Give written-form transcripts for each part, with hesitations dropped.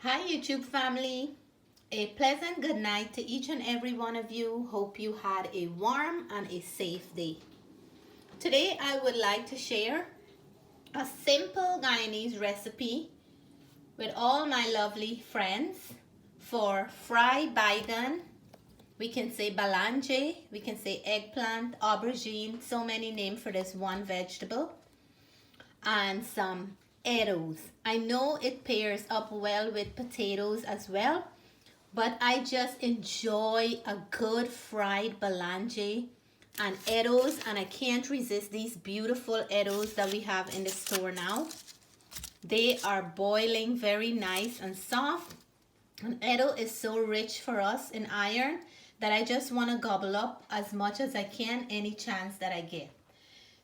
Hi YouTube family, a pleasant good night to each and every one of you. Hope you had a warm and a safe day. Today I would like to share a simple Guyanese recipe with all my lovely friends for fried baigan. We can say balange, we can say eggplant, aubergine, so many names for this one vegetable, and some eddoes. I know it pairs up well with potatoes as well, but I just enjoy a good fried balange and eddoes, and I can't resist these beautiful eddoes that we have in the store now. They are boiling very nice and soft, and eddo is so rich for us in iron that I just want to gobble up as much as I can any chance that I get.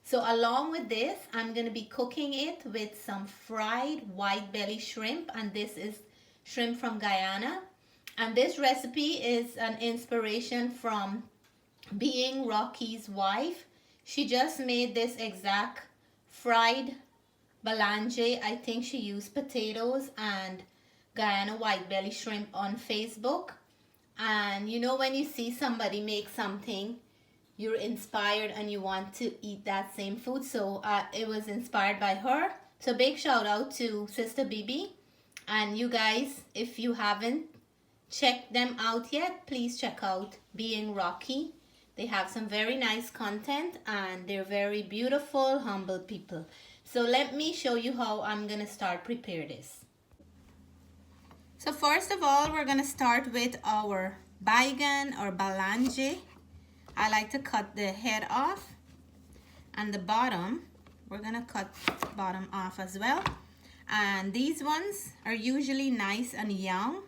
So along with this, I'm going to be cooking it with some fried white belly shrimp, and this is shrimp from Guyana. And this recipe is an inspiration from being Rocky's wife. She just made this exact fried balange. I think she used potatoes and Guyana white belly shrimp on Facebook. And you know, when you see somebody make something, you're inspired and you want to eat that same food. So it was inspired by her. So big shout out to Sister Bibi. And you guys, if you haven't checked them out yet, please check out Being Rocky. They have some very nice content and they're very beautiful, humble people. So let me show you how I'm gonna start prepare this. So first of all, we're gonna start with our baigan or balange. I like to cut the head off, and the bottom, we're gonna cut the bottom off as well. And these ones are usually nice and young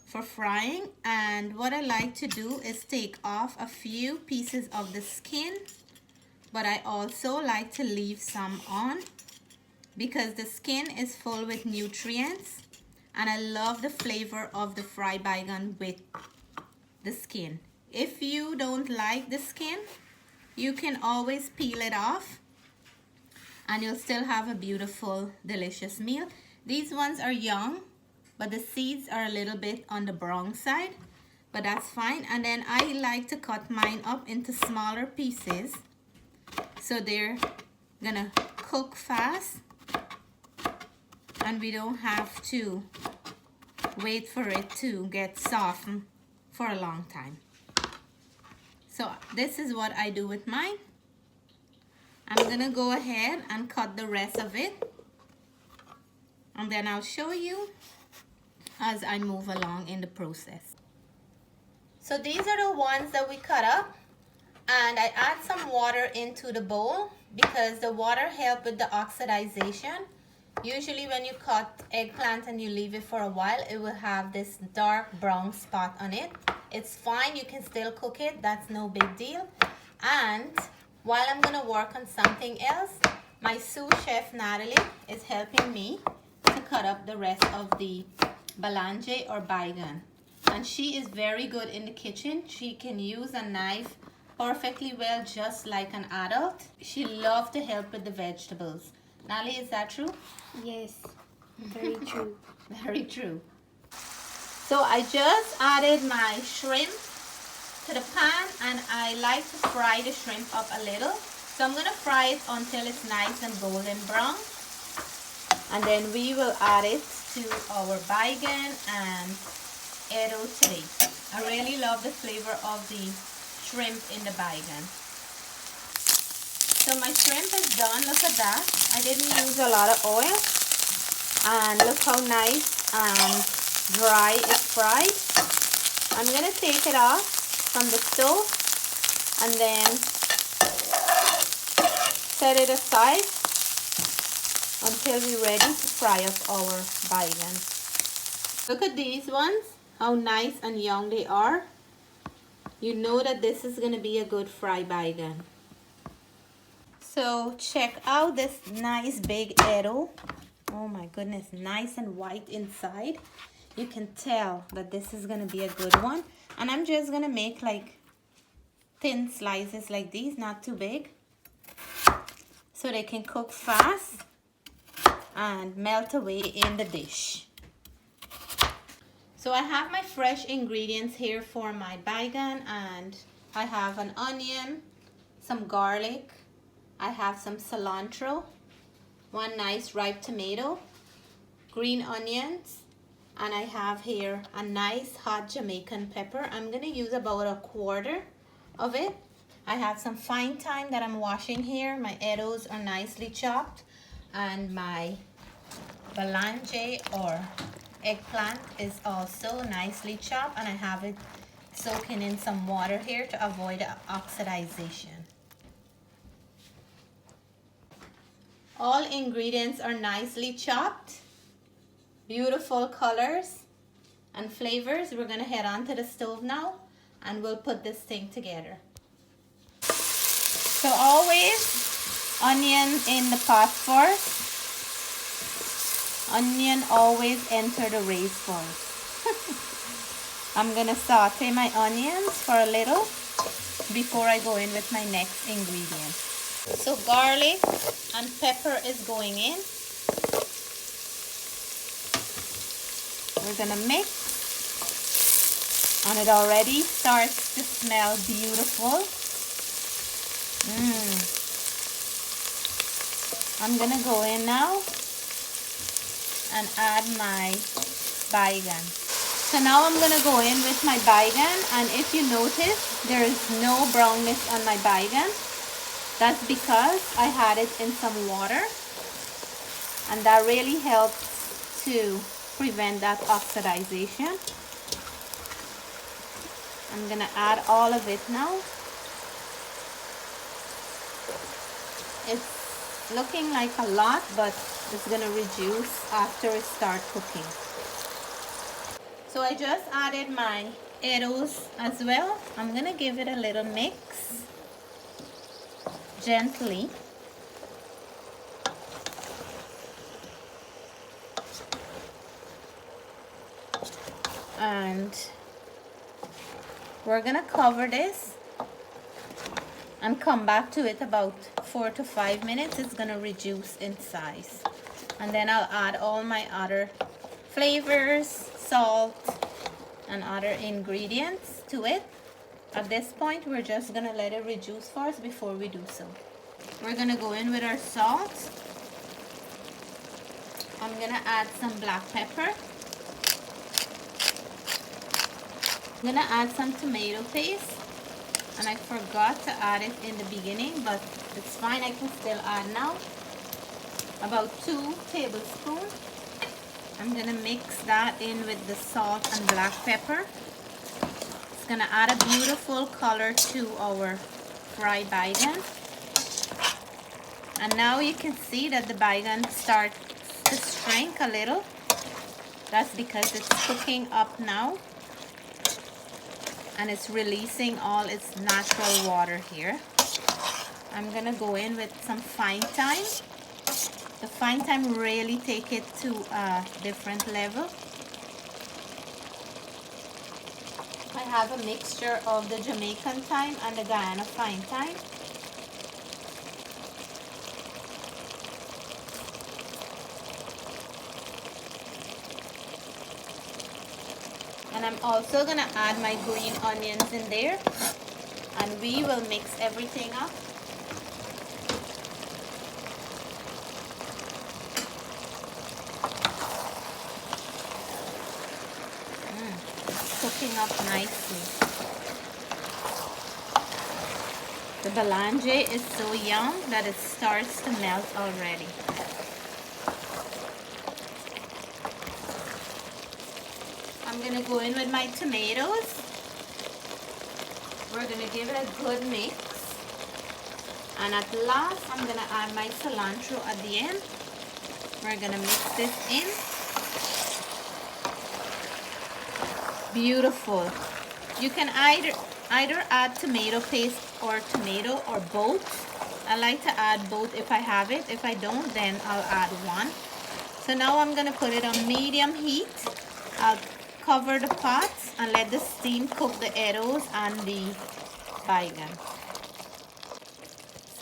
for frying. And what I like to do is take off a few pieces of the skin, but I also like to leave some on because the skin is full with nutrients, and I love the flavor of the fried baigan with the skin. If you don't like the skin, you can always peel it off and you'll still have a beautiful, delicious meal. These ones are young, but the seeds are a little bit on the brown side, but that's fine. And then I like to cut mine up into smaller pieces so they're gonna cook fast and we don't have to wait for it to get softened for a long time. So this is what I do with mine. I'm gonna go ahead and cut the rest of it, and then I'll show you as I move along in the process. So these are the ones that we cut up, and I add some water into the bowl because the water helps with the oxidation. Usually when you cut eggplant and you leave it for a while, it will have this dark brown spot on it. It's fine, you can still cook it, that's no big deal. And while I'm gonna work on something else, my sous chef Natalie is helping me to cut up the rest of the balange or baigan. And she is very good in the kitchen. She can use a knife perfectly well, just like an adult. She loves to help with the vegetables. Natalie, is that true? Yes, very true. Very true. So I just added my shrimp to the pan, and I like to fry the shrimp up a little. So I'm gonna fry it until it's nice and golden brown. And then we will add it to our baigan and eddo today. I really love the flavor of the shrimp in the baigan. So my shrimp is done, look at that. I didn't use a lot of oil. And look how nice and dry it's fried. I'm going to take it off from the stove and then set it aside until we're ready to fry up our baigan. Look at these ones, how nice and young they are. You know that this is going to be a good fried baigan. So check out this nice big eddo. Oh my goodness, nice and white inside. You can tell that this is gonna be a good one. And I'm just gonna make like thin slices like these, not too big, so they can cook fast and melt away in the dish. So I have my fresh ingredients here for my baigan, and I have an onion, some garlic, I have some cilantro, one nice ripe tomato, green onions, and I have here a nice hot Jamaican pepper. I'm going to use about a quarter of it. I have some fine thyme that I'm washing here. My eddoes are nicely chopped, and my belange or eggplant is also nicely chopped, and I have it soaking in some water here to avoid oxidization. All ingredients are nicely chopped, beautiful colors and flavors. We're gonna head on to the stove now and we'll put this thing together. So always onion in the pot first. Onion always enter the race first. I'm gonna saute my onions for a little before I go in with my next ingredient. So garlic and pepper is going in. We're gonna mix, and it already starts to smell beautiful. I'm gonna go in now and add my baigan. So now I'm gonna go in with my baigan, and if you notice, there is no brownness on my baigan. That's because I had it in some water, and that really helps to prevent that oxidization. I'm gonna add all of it now. It's looking like a lot, but it's gonna reduce after it starts cooking. So I just added my eddoes as well. I'm gonna give it a little mix gently. And we're gonna cover this and come back to it about 4 to 5 minutes. It's gonna reduce in size, and then I'll add all my other flavors, salt and other ingredients to it. At this point, we're just gonna let it reduce first before we do so. We're gonna go in with our salt. I'm gonna add some black pepper. I'm gonna add some tomato paste, and I forgot to add it in the beginning, but it's fine, I can still add now. About 2 tablespoons. I'm gonna mix that in with the salt and black pepper. It's gonna add a beautiful color to our fried baigan. And now you can see that the baigan starts to shrink a little. That's because it's cooking up now, and it's releasing all its natural water here. I'm gonna go in with some fine thyme. The fine thyme really take it to a different level. I have a mixture of the Jamaican thyme and the Guyana fine thyme. And I'm also gonna add my green onions in there, and we will mix everything up. Cooking up nicely. The belange is so young that it starts to melt already. I'm gonna go in with my tomatoes. We're gonna give it a good mix. And at last, I'm gonna add my cilantro at the end. We're gonna mix this in. Beautiful. You can either add tomato paste or tomato, or both. I like to add both if I have it. If I don't, then I'll add one. So now I'm gonna put it on medium heat. I'll cover the pot and let the steam cook the eddoes and the baigan.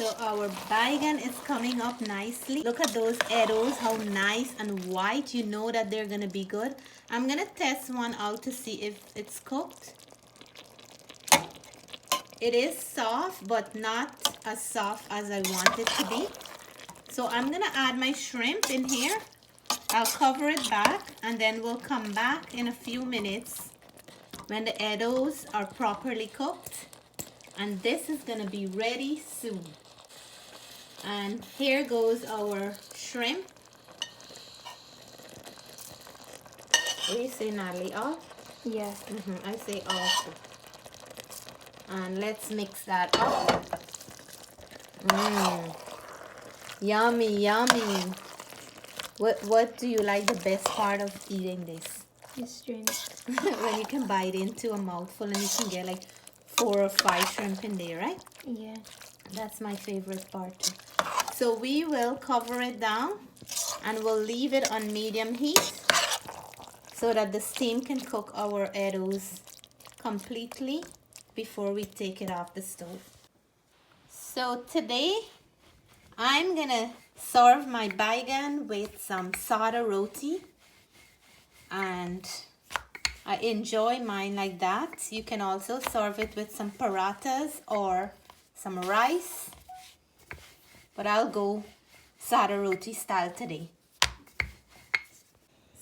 So our baigan is coming up nicely. Look at those eddoes, how nice and white. You know that they're gonna be good. I'm gonna test one out to see if it's cooked. It is soft, but not as soft as I want it to be. So I'm gonna add my shrimp in here. I'll cover it back and then we'll come back in a few minutes when the eddoes are properly cooked. And this is gonna be ready soon. And here goes our shrimp. What do you say, Natalie? Off? Yeah. I say off. And let's mix that up. Yummy, yummy. What do you like the best part of eating this? The shrimp. When you can bite into a mouthful and you can get like 4 or 5 shrimp in there, right? Yeah. That's my favorite part too. So we will cover it down and we'll leave it on medium heat so that the steam can cook our eddoes completely before we take it off the stove. So today I'm gonna serve my baigan with some Sada roti, and I enjoy mine like that. You can also serve it with some parathas or some rice, but I'll go Sada roti style today.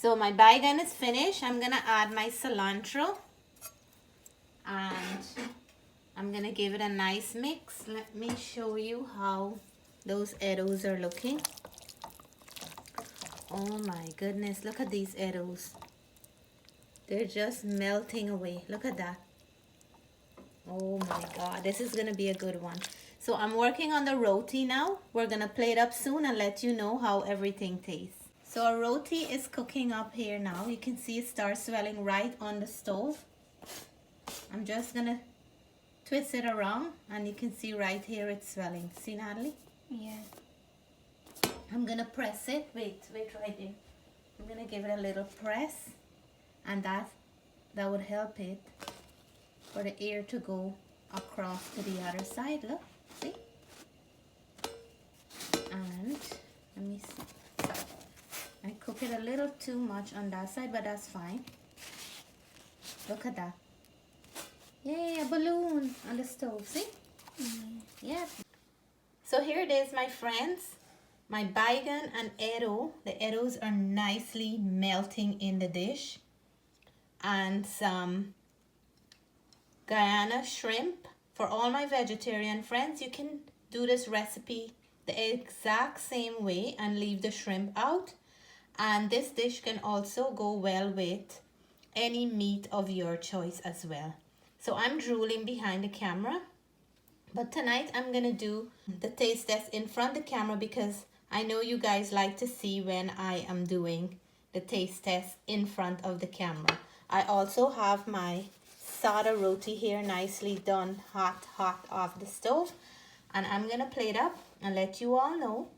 So my baigan is finished. I'm gonna add my cilantro and I'm gonna give it a nice mix. Let me show you how those eddoes are looking. Oh my goodness, look at these eddoes. They're just melting away. Look at that. Oh my God, this is gonna be a good one. So I'm working on the roti now. We're gonna plate up soon and let you know how everything tastes. So our roti is cooking up here now. You can see it starts swelling right on the stove. I'm just gonna twist it around and you can see right here it's swelling. See, Natalie? Yeah. I'm gonna press it. Wait right there. I'm gonna give it a little press, and that would help it for the air to go across to the other side. Look, see? And let me see. I cook it a little too much on that side, but that's fine. Look at that. Yay, a balloon on the stove, see? Yeah. So here it is, my friends. My baigan and eddo. The eddos are nicely melting in the dish. And some Guyana shrimp. For all my vegetarian friends, you can do this recipe the exact same way and leave the shrimp out. And this dish can also go well with any meat of your choice as well. So I'm drooling behind the camera. But tonight I'm gonna do the taste test in front of the camera because I know you guys like to see when I am doing the taste test in front of the camera. I also have my Sada roti here nicely done hot off the stove. And I'm gonna plate up and let you all know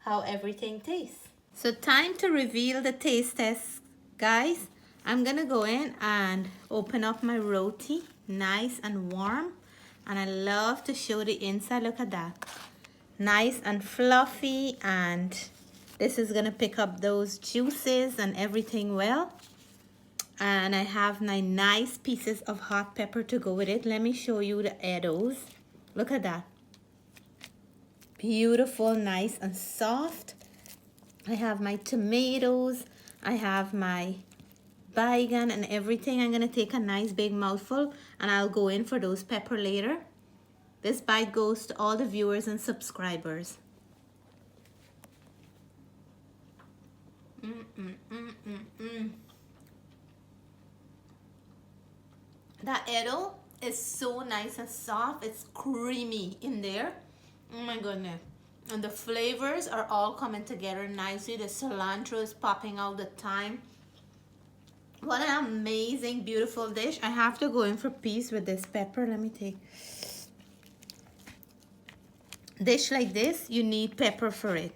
how everything tastes. So time to reveal the taste test, guys. I'm gonna go in and open up my roti, nice and warm. And I love to show the inside. Look at that. Nice and fluffy, and this is gonna pick up those juices and everything well. And I have my nice pieces of hot pepper to go with it. Let me show you the eddoes. Look at that. Beautiful, nice and soft. I have my tomatoes. I have my baigan and everything. I'm gonna take a nice big mouthful and I'll go in for those pepper later. This bite goes to all the viewers and subscribers. That eddo is so nice and soft. It's creamy in there. Oh my goodness. And the flavors are all coming together nicely. The cilantro is popping out, the thyme. What an amazing, beautiful dish. I have to go in for peace with this pepper. Let me take. Dish like this, you need pepper for it.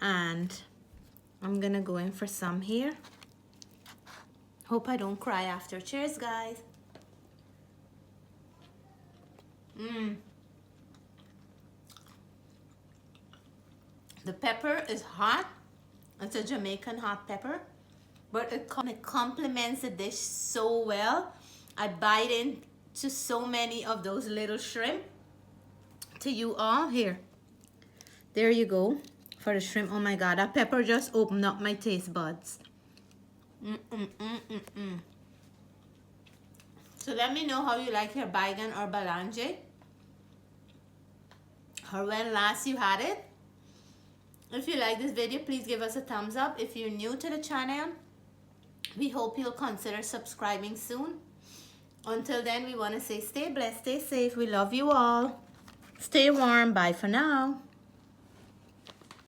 And I'm gonna go in for some here. Hope I don't cry after. Cheers, guys. The pepper is hot. It's a Jamaican hot pepper, but it complements the dish so well. I bite into so many of those little shrimp. To you all, here. There you go for the shrimp. Oh my God, that pepper just opened up my taste buds. So let me know how you like your baigan or balanje, or when last you had it. If you like this video, please give us a thumbs up. If you're new to the channel, we hope you'll consider subscribing soon. Until then, we want to say stay blessed, stay safe. We love you all. Stay warm. Bye for now.